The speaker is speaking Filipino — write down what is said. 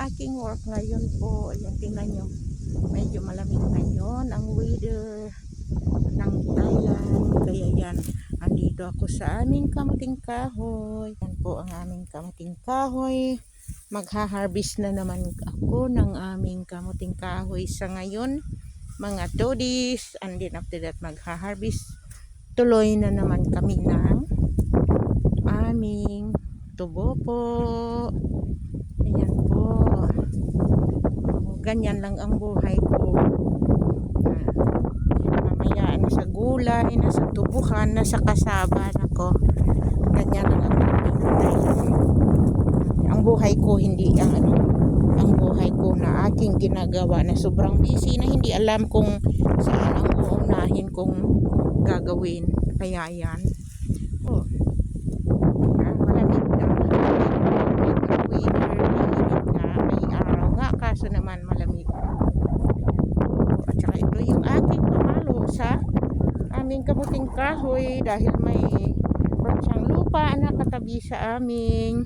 aking work ngayon po. Ayan, tingnan nyo. Medyo malamig ngayon ang weather ng Thailand. Kaya yan, andito ako sa aming kamuting kahoy. Yan po ang aming kamuting kahoy. Magha-harvest na naman ako ng aming kamuting kahoy sa ngayon. Mga 2 days. And then after that, magha-harvest. Tuloy na naman kami ng aming tubo po. Ayan po. Ganyan lang ang buhay ko. Mamaya nasa gulay, nasa tubuhan, nasa kasaban ako. Ganyan lang ang buhay natin. Ang buhay ko hindi ang buhay ko na aking ginagawa na sobrang busy na hindi alam kung saan ang uunahin kong gagawin. Kaya yan. Oh. Malamig ang weather, mainit nga, may araw nga, kaso naman malamig. At saka ito yung aking pamalo sa aming kamuting kahoy dahil may siyang lupa na katabi sa aming